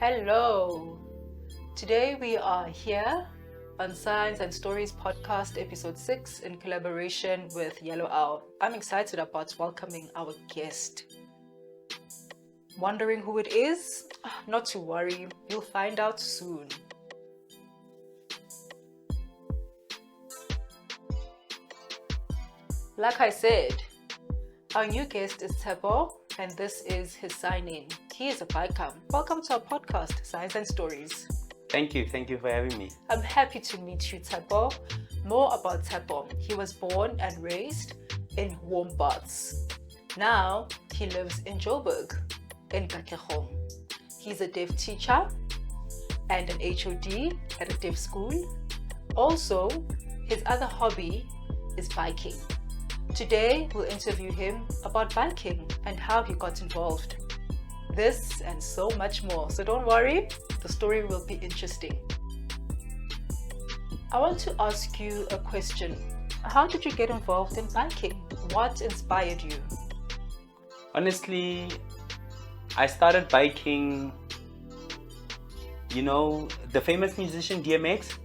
Hello. Today we are here on Science and Stories podcast episode 6 in collaboration with Yellow Owl. I'm excited about welcoming our guest. Wondering who it is? Not to worry, you'll find out soon. Like I said, our new guest is Tshepo, and this is his sign-in. He is a biker. Welcome to our podcast, Science and Stories. Thank you for having me. I'm happy to meet you, Tshepo. More about Tshepo. He was born and raised in Wombats. Now, he lives in Joburg, in Katlehong. He's a deaf teacher and an HOD at a deaf school. Also, his other hobby is biking. Today, we'll interview him about biking and how he got involved. This and so much more. So don't worry, the story will be interesting. I want to ask you a question. How did you get involved in biking? What inspired you? Honestly, I started biking, the famous musician DMX?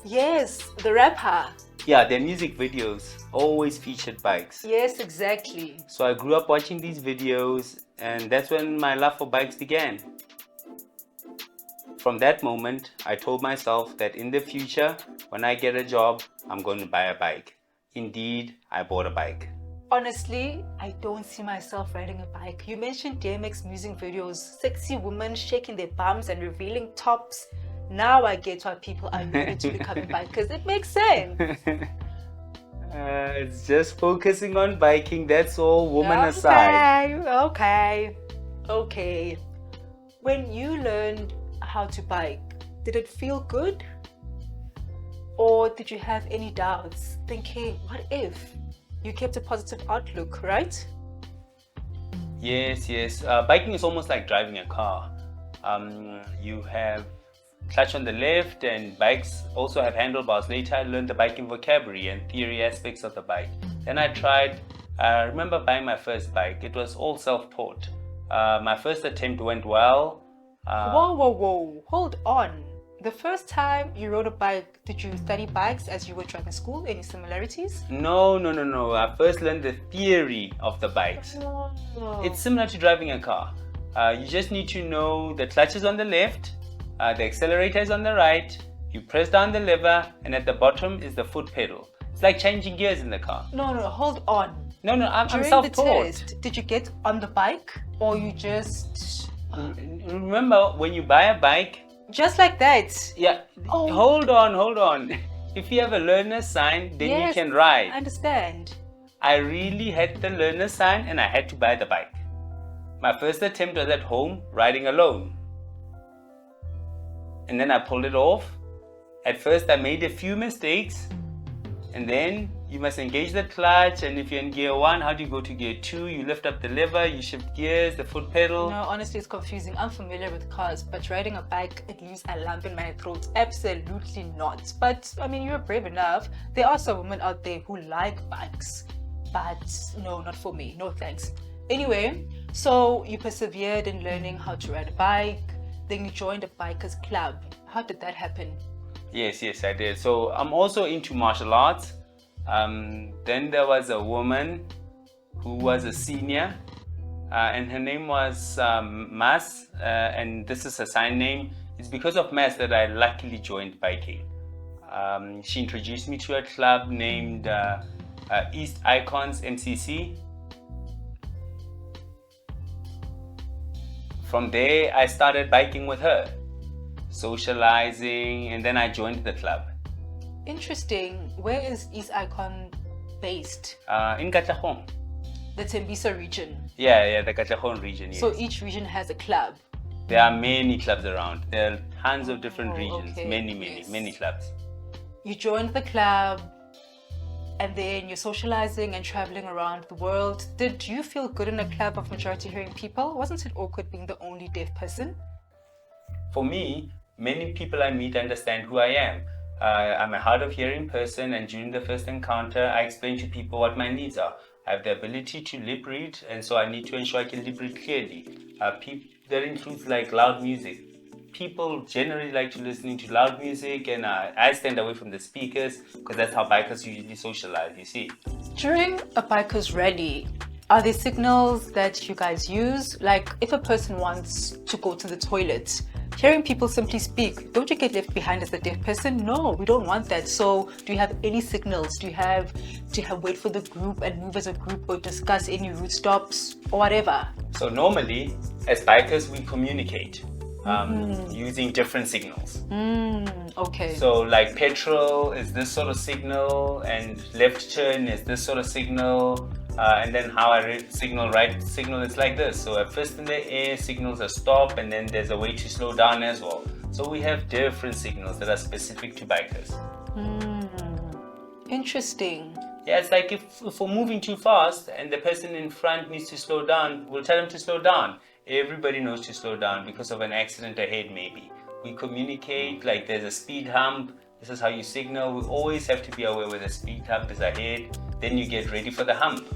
Yes, the rapper. Yeah, their music videos always featured bikes. Yes, exactly. So I grew up watching these videos, and that's when my love for bikes began. From that moment, I told myself that in the future, when I get a job, I'm going to buy a bike. Indeed, I bought a bike. Honestly, I don't see myself riding a bike. You mentioned DMX music videos, sexy women shaking their bums and revealing tops. Now I get why people are ready to become bikers. It makes sense. It's just focusing on biking, that's all, woman aside. Okay. When you learned how to bike, did it feel good? Or did you have any doubts, thinking, what if? You kept a positive outlook, right? Yes. Biking is almost like driving a car. You have clutch on the left, and bikes also have handlebars. Later I learned the biking vocabulary and theory aspects of the bike. Then I remember buying my first bike. It was all self-taught. My first attempt went well. Whoa, hold on. The first time you rode a bike, did you study bikes as you were driving school? Any similarities? No. I first learned the theory of the bikes. Oh. It's similar to driving a car. You just need to know the clutch is on the left, the accelerator is on the right, you press down the lever, and at the bottom is the foot pedal. It's like changing gears in the car. No, hold on. No, I'm During self-taught. the test, did you get on the bike or you just... Remember, when you buy a bike... Just like that? Yeah, hold on. If you have a learner sign, then yes, you can ride. I understand. I really had the learner sign and I had to buy the bike. My first attempt was at home, riding alone. And then I pulled it off. At first I made a few mistakes, and then you must engage the clutch, and if you're in gear 1, how do you go to gear 2? You lift up the lever, you shift gears, the foot pedal. No, honestly it's confusing. I'm familiar with cars, but riding a bike, it leaves a lump in my throat. Absolutely not. But I mean, you're brave enough. There are some women out there who like bikes, but no, not for me. No thanks. Anyway, so you persevered in learning how to ride a bike. Then you joined a bikers club. How did that happen? Yes, I did. So I'm also into martial arts. Then there was a woman who was a senior, and her name was Mas, and this is her sign name. It's because of Mas that I luckily joined biking. She introduced me to a club named East Icons MCC. From there, I started biking with her, socializing, and then I joined the club. Interesting. Where is East Icon based? In Katlehong. The Tembisa region. Yeah, the Katlehong region, yes. So each region has a club? There are many clubs around. There are tons of different regions, okay. many clubs. You joined the club, and then you're socializing and traveling around the world. Did you feel good in a club of majority hearing people? Wasn't it awkward being the only deaf person? For me, many people I meet understand who I am. I'm a hard of hearing person, and during the first encounter, I explain to people what my needs are. I have the ability to lip read, and so I need to ensure I can lip read clearly. That includes like loud music. people generally like to listen to loud music, and I stand away from the speakers because that's how bikers usually socialize, you see. During a biker's rally, are there signals that you guys use? Like if a person wants to go to the toilet, hearing people simply speak, don't you get left behind as a deaf person? No, we don't want that. So do you have any signals? Do you have wait for the group and move as a group, or discuss any route stops or whatever? So normally, as bikers, we communicate using different signals. Okay. So like petrol is this sort of signal, and left turn is this sort of signal, and then how I signal right signal is like this. So a fist in the air signals a stop, and then there's a way to slow down as well. So we have different signals that are specific to bikers. Interesting. Yeah, it's like if we're moving too fast and the person in front needs to slow down, we'll tell them to slow down. Everybody knows to slow down because of an accident ahead maybe. We communicate, like there's a speed hump, this is how you signal. We always have to be aware where the speed hump is ahead. Then you get ready for the hump,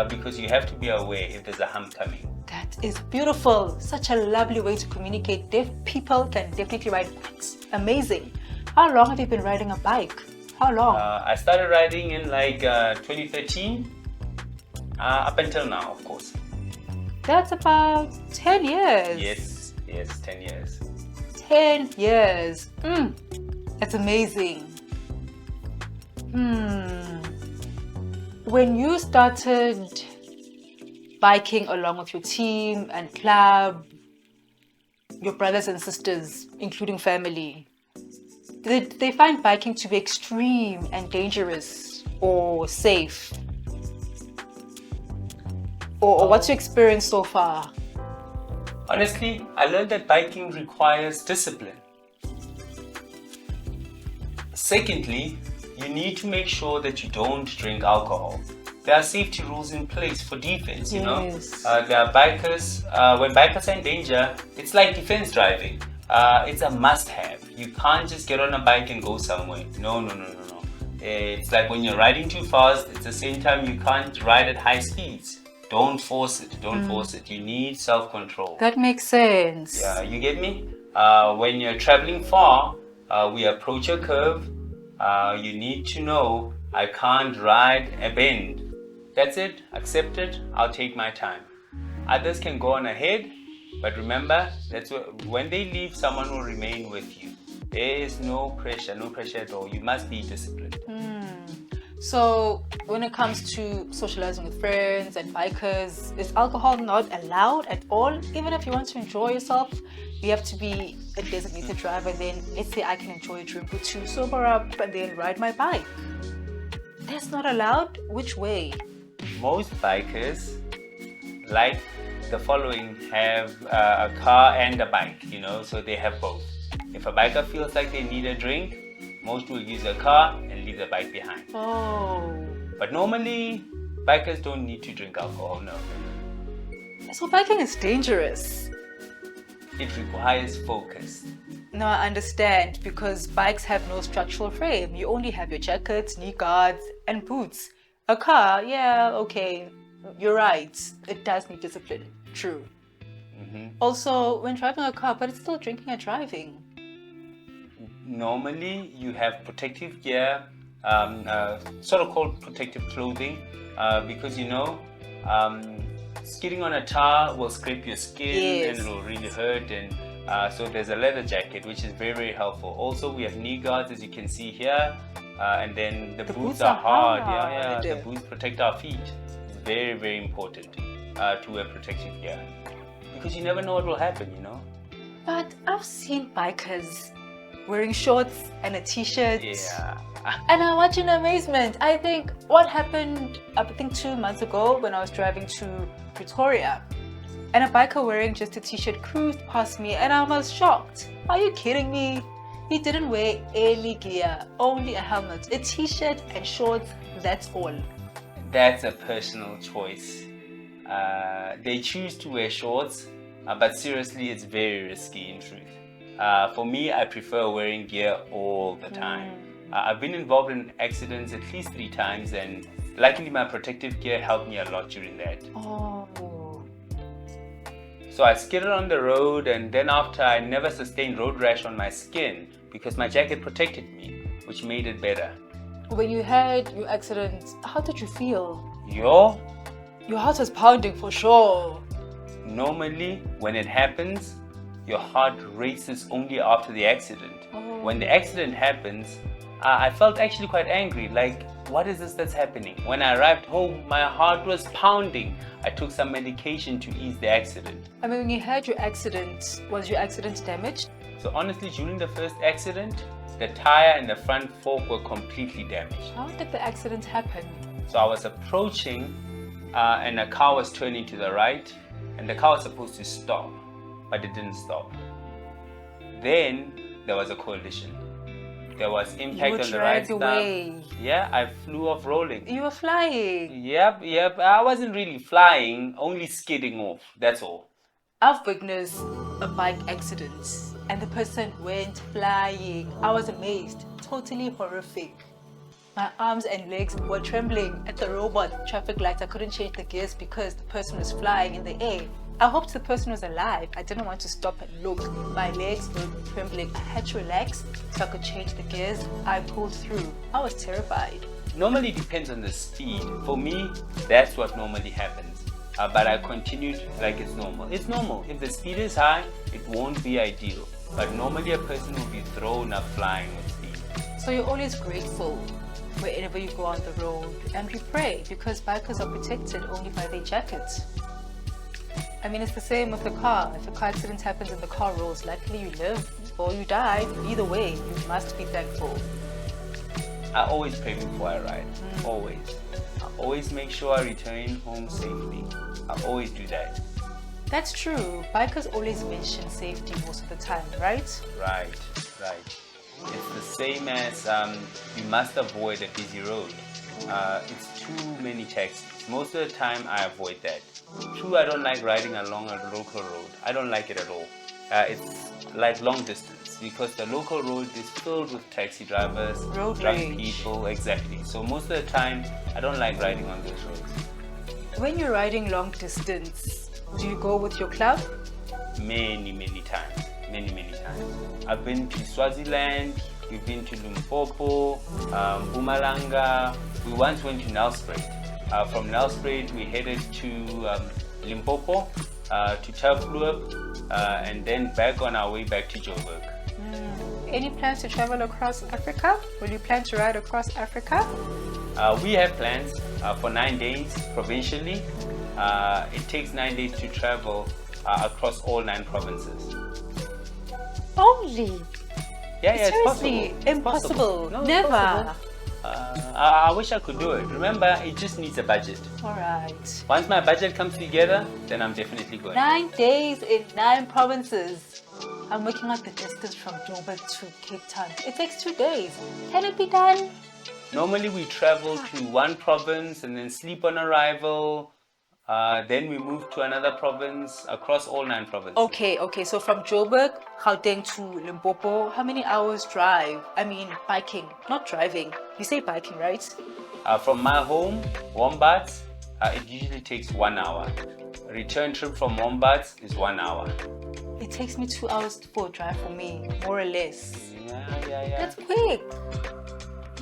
because you have to be aware if there's a hump coming. That is beautiful. Such a lovely way to communicate. Deaf people can definitely ride bikes. Amazing. How long have you been riding a bike? How long? I started riding in 2013, up until now, of course. That's about 10 years. Yes, 10 years. 10 years. That's amazing. When you started biking along with your team and club, your brothers and sisters, including family, did they find biking to be extreme and dangerous or safe? Or what's your experience so far? Honestly, I learned that biking requires discipline. Secondly, you need to make sure that you don't drink alcohol. There are safety rules in place for defense, you know. There are bikers, when bikers are in danger, it's like defense driving. It's a must-have. You can't just get on a bike and go somewhere. No. It's like when you're riding too fast, at the same time you can't ride at high speeds. Don't force it. Force it. You need self-control. That makes sense. Yeah, you get me? When you're traveling far, we approach a curve. You need to know I can't ride a bend. That's it. Accept it. I'll take my time. Others can go on ahead, but remember, that's when they leave, someone will remain with you. There is no pressure at all. You must be disciplined. So when it comes to socializing with friends and bikers, is alcohol not allowed at all? Even if you want to enjoy yourself, you have to be a designated driver. Then let's say I can enjoy a drink or two, sober up, and then ride my bike. That's not allowed? Which way? Most bikers, like the following, have a car and a bike, so they have both. If a biker feels like they need a drink, most will use a car and leave the bike behind. But normally, bikers don't need to drink alcohol, no. So biking is dangerous. It requires focus. No, I understand, because bikes have no structural frame. You only have your jackets, knee guards, and boots. A car, yeah, okay, you're right. It does need discipline. True. Also, when driving a car, but it's still drinking and driving. Normally, you have protective gear, sort of called protective clothing, because skidding on a tar will scrape your skin and it will really hurt. And so there's a leather jacket, which is very, very helpful. Also, we have knee guards, as you can see here, and then the boots are hard. Yeah, the boots protect our feet. It's very, very important to wear protective gear, because you never know what will happen, But I've seen bikers wearing shorts and a t-shirt. Yeah. And I watch in amazement. I think what happened, 2 months ago when I was driving to Pretoria, and a biker wearing just a t-shirt cruised past me, and I was shocked. Are you kidding me? He didn't wear any gear, only a helmet, a t-shirt and shorts, that's all. That's a personal choice. They choose to wear shorts, but seriously, it's very risky in truth. For me, I prefer wearing gear all the time. I've been involved in accidents at least 3 times, and luckily my protective gear helped me a lot during that. So I skidded on the road, and then after I never sustained road rash on my skin because my jacket protected me, which made it better. When you had your accident, how did you feel? Yo, Your heart was pounding for sure. normally when it happens, your heart races only after the accident. Oh. When the accident happens, I felt actually quite angry, like, what is this that's happening? When I arrived home, my heart was pounding. I took some medication to ease the accident. I mean, when you had your accident, was your accident damaged? So honestly, during the first accident, the tire and the front fork were completely damaged. How did the accident happen? So I was approaching and a car was turning to the right, and the car was supposed to stop, but it didn't stop. Then there was a collision. There was impact on the right You were dragged side. away. Yeah, I flew off rolling. You were flying. Yep. I wasn't really flying, only skidding off. That's all. I've witnessed a bike accident and the person went flying. I was amazed. Totally horrific. My arms and legs were trembling at the robot traffic lights. I couldn't change the gears because the person was flying in the air. I hoped the person was alive. I didn't want to stop and look. My legs were trembling. I had to relax so I could change the gears. I pulled through. I was terrified. Normally depends on the speed. For me, that's what normally happens. But I continued like it's normal. It's normal. If the speed is high, it won't be ideal. But normally a person will be thrown up flying with speed. So you're always grateful wherever you go on the road, and we pray because bikers are protected only by their jackets. I mean, it's the same with the car. If a car accident happens and the car rolls, likely you live or you die. Either way, you must be thankful. I always pray before I ride. Always. I always make sure I return home safely. I always do that. That's true. Bikers always mention safety most of the time, right? Right. It's the same as you must avoid a busy road. It's too many taxis. Most of the time I avoid that. True, I don't like riding along a local road. I don't like it at all. It's like long distance because the local road is filled with taxi drivers, Road drunk rage. people, exactly. So most of the time I don't like riding on those roads. When you're riding long distance, do you go with your club? Many times. I've been to Swaziland, we've been to Limpopo, Mpumalanga. We once went to Nelspruit. From Nelspruit we headed to Limpopo, to Tafluap, and then back on our way back to Joburg. Any plans to travel across Africa? Will you plan to ride across Africa? We have plans for 9 days provincially. It takes 9 days to travel across all 9 provinces. Only? Yeah, it's Seriously, possible. It's impossible. possible. No, it's Never. possible. I wish I could do it. Remember, it just needs a budget. Alright. Once my budget comes together, then I'm definitely going. 9 days in 9 provinces. I'm working out the distance from Joburg to Cape Town. It takes 2 days. Can it be done? Normally we travel to one province and then sleep on arrival. Then we move to another province across all 9 provinces. Okay. So from Joburg, Gauteng to Limpopo, how many hours drive? I mean, biking, not driving. You say biking, right? From my home, Wombats, it usually takes 1 hour. A return trip from Wombats is 1 hour. It takes me 2 hours for a drive for me, more or less. Yeah. That's quick.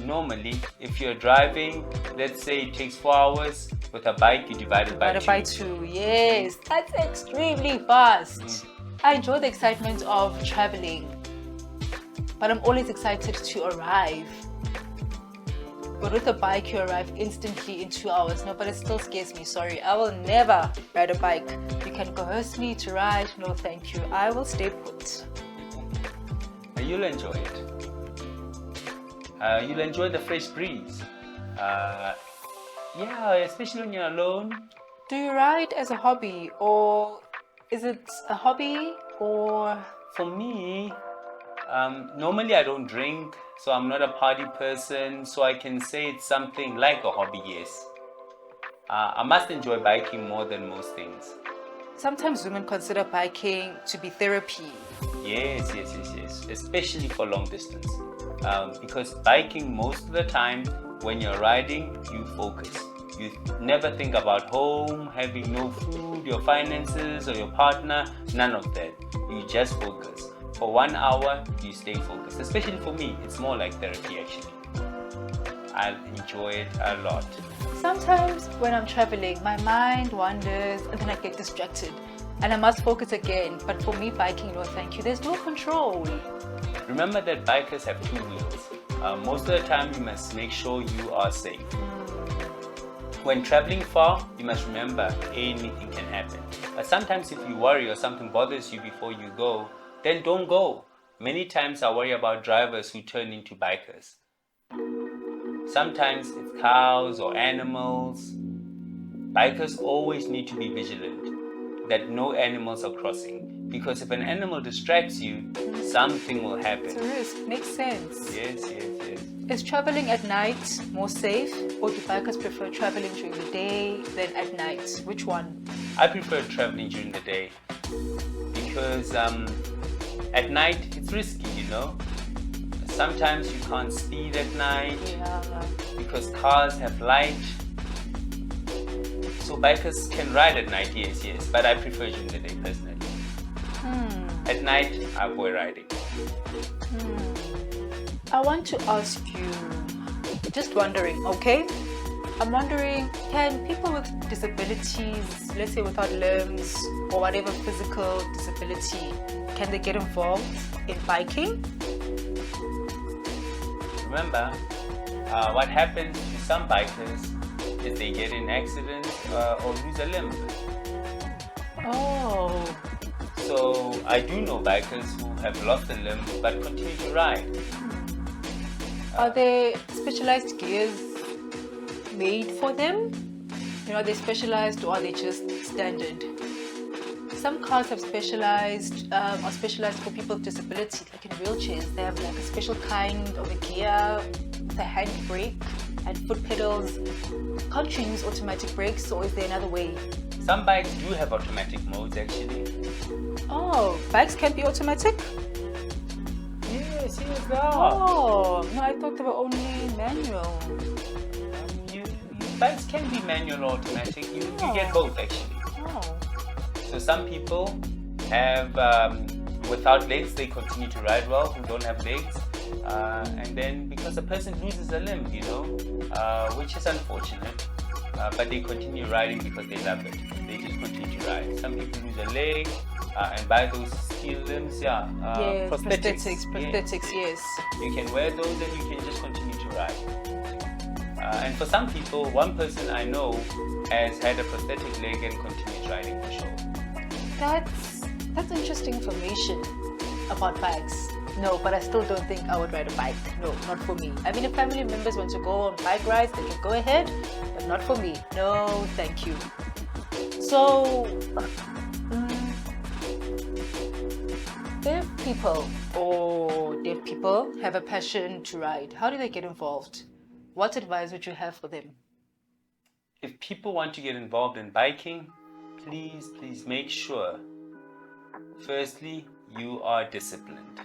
Normally, if you're driving, let's say it takes 4 hours. With a bike, you divide it by 2. Divided by 2, yes. That's extremely fast. I enjoy the excitement of traveling, but I'm always excited to arrive. But with a bike, you arrive instantly in 2 hours. No, but it still scares me. Sorry, I will never ride a bike. You can coerce me to ride. No, thank you. I will stay put. You'll enjoy it. You'll enjoy the fresh breeze. Yeah, especially when you're alone. Do you ride as a hobby, or is it a hobby, or? For me, normally I don't drink, so I'm not a party person, so I can say it's something like a hobby, yes. I must enjoy biking more than most things. Sometimes women consider biking to be therapy. Yes, especially for long distance. Because biking most of the time, when you're riding, you focus. You never think about home, having no food, your finances, or your partner. None of that. You just focus. For 1 hour, you stay focused. Especially for me, it's more like therapy actually. I enjoy it a lot. Sometimes when I'm traveling, my mind wanders and then I get distracted and I must focus again. But for me, biking, no thank you. There's no control. Remember that bikers have 2 wheels. Most of the time, you must make sure you are safe. When traveling far, you must remember anything can happen. But sometimes if you worry or something bothers you before you go, then don't go. Many times I worry about drivers who turn into bikers. Sometimes it's cows or animals. Bikers always need to be vigilant that no animals are crossing. Because if an animal distracts you, something will happen. It's a risk. Makes sense. Yes. Is traveling at night more safe, or do bikers prefer traveling during the day than at night? Which one? I prefer traveling during the day because at night it's risky, you know. Sometimes you can't speed at night because cars have light. So bikers can ride at night, yes, but I prefer during the day personally. At night, I avoid riding. I want to ask you, just wondering, okay? I'm wondering, can people with disabilities, let's say without limbs or whatever physical disability, can they get involved in biking? Remember, what happens to some bikers is they get in accidents or lose a limb. Oh. So I do know bikers who have lost a limb but continue to ride. Are there specialized gears made for them? You know, are they specialized or are they just standard? Some cars have specialized, are specialized for people with disability, like in wheelchairs. They have like a special kind of a gear, with a handbrake and foot pedals. Can't you use automatic brakes, or is there another way? Some bikes do have automatic modes actually. Oh, bikes can be automatic? Yes, they are. Oh, no, I thought they were only manual. Bikes can be manual or automatic. You get both actually. Oh. So some people have, without legs, they continue to ride well, who don't have legs. And then because a person loses a limb, you know, which is unfortunate, but they continue riding because they love it. They just continue to ride. Some people lose a leg and buy those steel limbs, prosthetics, yes. You can wear those and you can just continue to ride. And for some people, one person I know has had a prosthetic leg and continues riding for sure. That's interesting information about bikes. No, but I still don't think I would ride a bike. No, not for me. I mean, if family members want to go on bike rides, they can go ahead, but not for me. No, thank you. So, if deaf people have a passion to ride, how do they get involved? What advice would you have for them? If people want to get involved in biking, please make sure, firstly, you are disciplined.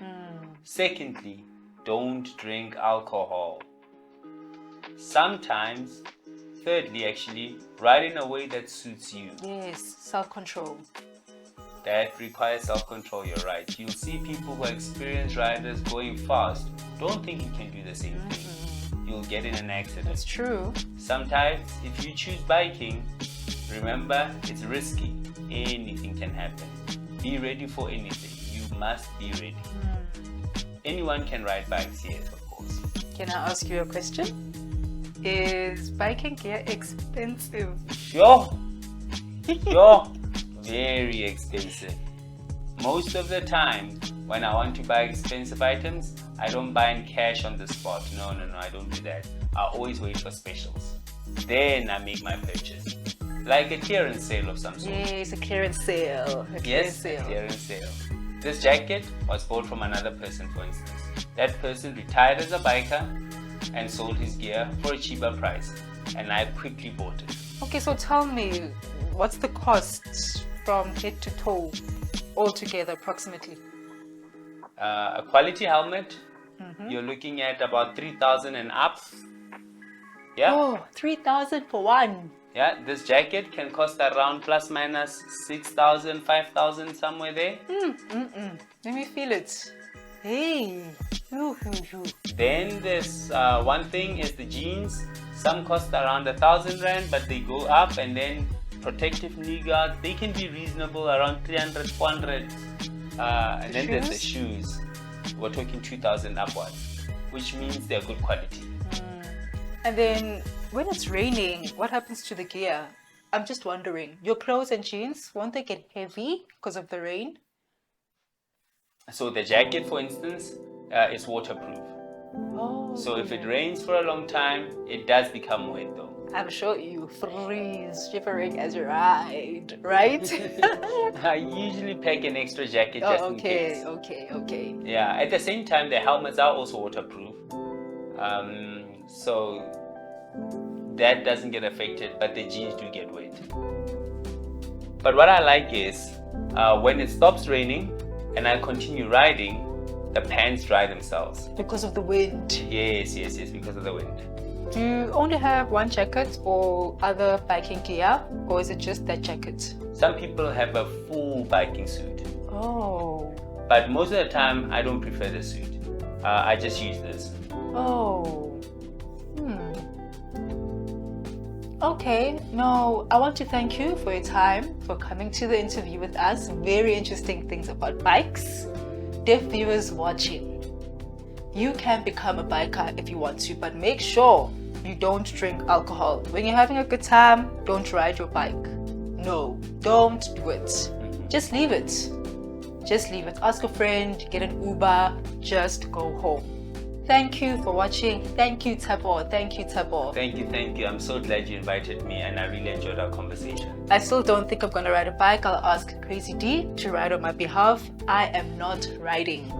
Secondly, don't drink alcohol. Sometimes, thirdly actually, ride in a way that suits you. Yes, self-control. That requires self-control, you're right. You'll see people who are experienced riders going fast. Don't think you can do the same thing. You'll get in an accident. That's true. Sometimes, if you choose biking, remember, it's risky. Anything can happen. Be ready for anything. You must be ready. Anyone can ride bikes, yes, of course. Can I ask you a question? Is biking gear expensive? Sure. Very expensive. Most of the time, when I want to buy expensive items, I don't buy in cash on the spot. No, I don't do that. I always wait for specials. Then I make my purchase. Like a clearance sale of some sort. Yes, a clearance sale. A clearance sale. This jacket was bought from another person, for instance. That person retired as a biker and sold his gear for a cheaper price. And I quickly bought it. Okay, so tell me, what's the cost from head to toe altogether approximately? A quality helmet, you're looking at about 3,000 and up. Yeah. Oh, 3,000 for one. Yeah, this jacket can cost around plus minus 6,000, 5,000, somewhere there. Let me feel it. Hey. Ooh, ooh, ooh. Then there's one thing is the jeans. Some cost around 1,000 rand, but they go up. And then protective knee guards, they can be reasonable, around 300, 400. And then there's the shoes. We're talking 2,000 upwards, which means they're good quality. And then when it's raining, what happens to the gear? I'm just wondering. Your clothes and jeans, won't they get heavy because of the rain? So the jacket, for instance, is waterproof. Oh. So if it rains for a long time, it does become wet though. I'm sure you freeze, shivering as you ride, right? I usually pack an extra jacket just in case. Okay. Yeah, at the same time, the helmets are also waterproof. So that doesn't get affected, but the jeans do get wet. But what I like is when it stops raining and I continue riding, the pants dry themselves. Because of the wind. Yes, because of the wind. Do you only have one jacket or other biking gear, or is it just that jacket? Some people have a full biking suit. Oh. But most of the time, I don't prefer the suit. I just use this. Oh. Okay, no, I want to thank you for your time, for coming to the interview with us. Very interesting things about bikes. Deaf viewers watching, you can become a biker if you want to, but make sure you don't drink alcohol. When you're having a good time, don't ride your bike. No, don't do it. Just leave it. Ask a friend, get an Uber, just go home. Thank you for watching. Thank you, Tshepo. Thank you. I'm so glad you invited me and I really enjoyed our conversation. I still don't think I'm going to ride a bike. I'll ask Crazy D to ride on my behalf. I am not riding.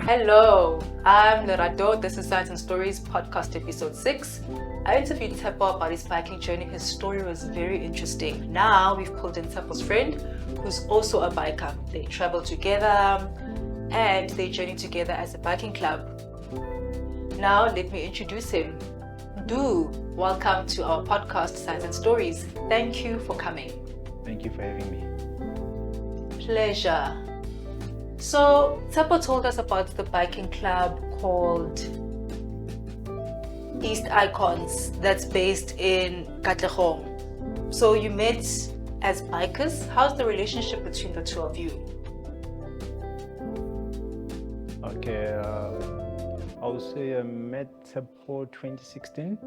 Hello, I'm Lerato. This is Science and Stories podcast episode 6. I interviewed Tshepo about his biking journey. His story was very interesting. Now we've pulled in Tshepo's friend, who's also a biker. They travel together and they journey together as a biking club. Now let me introduce him. Mdu, welcome to our podcast Science and Stories. Thank you for coming. Thank you for having me. Pleasure. So Tshepo told us about the biking club called East Icons that's based in Katlehong. So you met as bikers. How's the relationship between the two of you? Okay, I would say I met Tshepo 2016.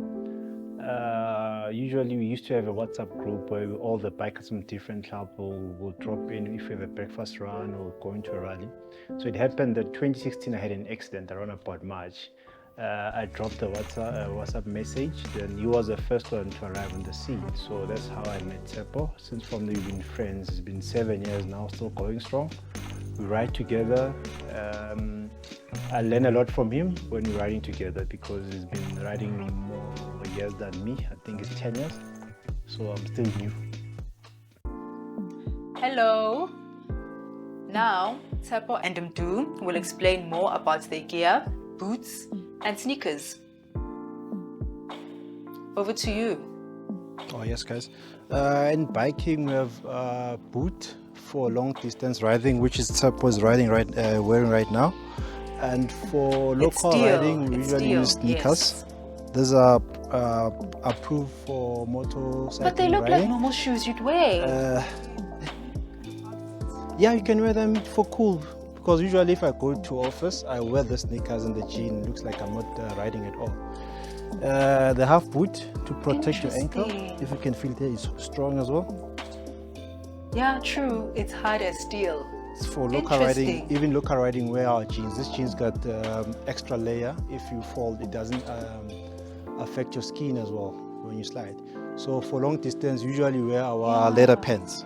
Usually we used to have a WhatsApp group where all the bikers from different clubs will drop in if we have a breakfast run or going to a rally. So it happened that 2016 I had an accident around about March. I dropped a WhatsApp message, then he was the first one to arrive on the scene. So that's how I met Tshepo. Since from then we've been friends. It's been 7 years now, still going strong. We ride together. I learn a lot from him when we're riding together because he's been riding more years than me. I think it's 10 years. So I'm still new. Hello. Now, Tshepo and Mdu will explain more about their gear, boots, and sneakers. Over to you. Oh yes, guys. In biking, we have boot for long distance riding, which is Tshepo is wearing right now. And for local riding, we usually use sneakers. Yes. These are approved for motorcycle But they look riding. like normal shoes you'd wear. Yeah, you can wear them for cool. Because usually if I go to office, I wear the sneakers and the jean. Looks like I'm not riding at all. They have boot to protect your ankle. If you can feel it, it's strong as well. Yeah, true. It's hard as steel. It's for local riding, even local riding, wear our jeans. This jeans got extra layer. If you fall, it doesn't affect your skin as well when you slide. So for long distance, usually wear our leather pants.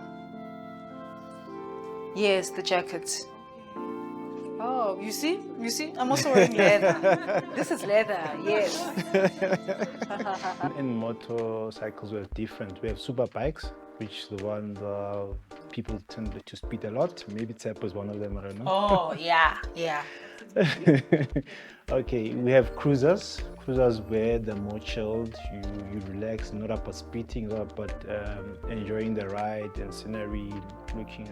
Yes, the jacket. Oh, you see? I'm also wearing leather. This is leather, yes. In motorcycles, we have different. We have super bikes, which the ones people tend to speed a lot. Maybe Tshepo is one of them, I don't know. Oh, yeah. Okay, we have cruisers. Cruisers where they're more chilled, you relax, not about speeding, not about enjoying the ride and scenery, looking.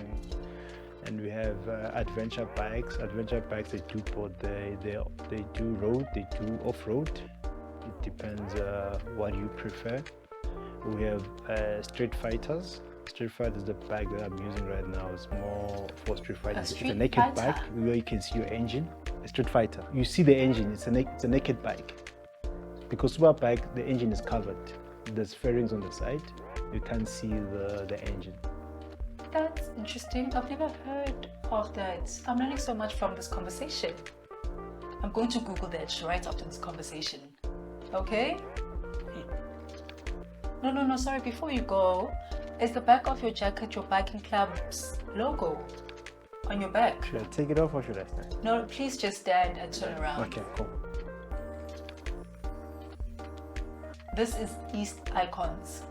And we have adventure bikes. Adventure bikes, they do both. They do road, they do off-road. It depends what you prefer. We have Street Fighters. Street Fighter is the bike that I'm using right now. It's more for Street Fighter. It's a naked bike where you can see your engine. A Street Fighter. You see the engine. It's a naked bike. Because Superbike, the engine is covered. There's fairings on the side. You can't see the engine. That's interesting. I've never heard of that. I'm learning so much from this conversation. I'm going to Google that right after this conversation. Okay? No, sorry. Before you go, is the back of your jacket your biking club's logo on your back? Should I take it off or should I stand? No, please just stand and turn around. Okay, cool. This is East Icons.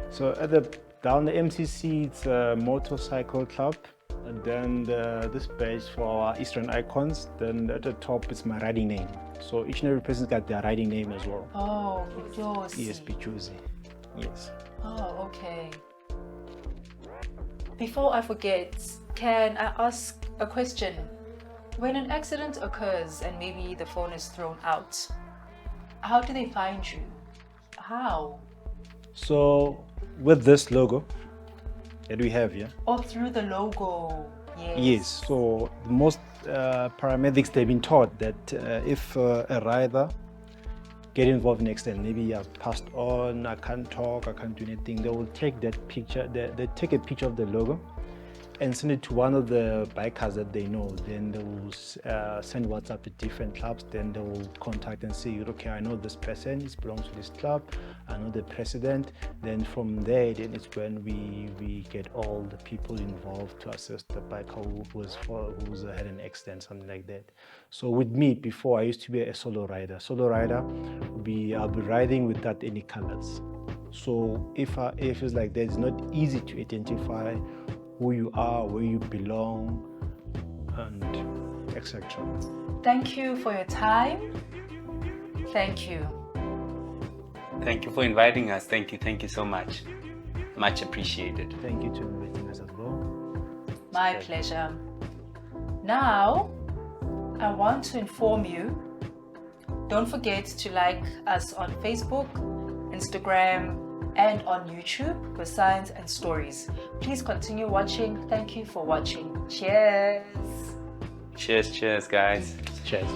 So down the MCC, it's a motorcycle club. And then this page for our Eastern Icons. Then at the top is my riding name. So each and every person's got their riding name as well. Oh, Pijosi. Yes, Pijosi. Yes. Oh, okay. Before I forget, can I ask a question? When an accident occurs and maybe the phone is thrown out, how do they find you? How? So with this logo that we have here. Oh, through the logo. Yes. Yes. So most paramedics, they've been taught that if a rider get involved in an accident, maybe I've passed on, I can't talk, I can't do anything, they will take that picture, they take a picture of the logo and send it to one of the bikers that they know. Then they will send WhatsApp to different clubs. Then they will contact and say, okay, I know this person, it belongs to this club, I know the president. Then from there, then it's when we get all the people involved to assess the biker who's had an accident, something like that. So with me, before I used to be a solo rider. Solo rider, I'll be riding without any colors. So if it's like that, it's not easy to identify who you are, where you belong, and etc. Thank you for your time. Thank you. Thank you for inviting us. Thank you so much. Much appreciated. Thank you to inviting us as well. My pleasure. Now, I want to inform you, don't forget to like us on Facebook, Instagram, and on YouTube for Signs and Stories. Please continue watching. Thank you for watching. Cheers. Cheers, guys. Cheers.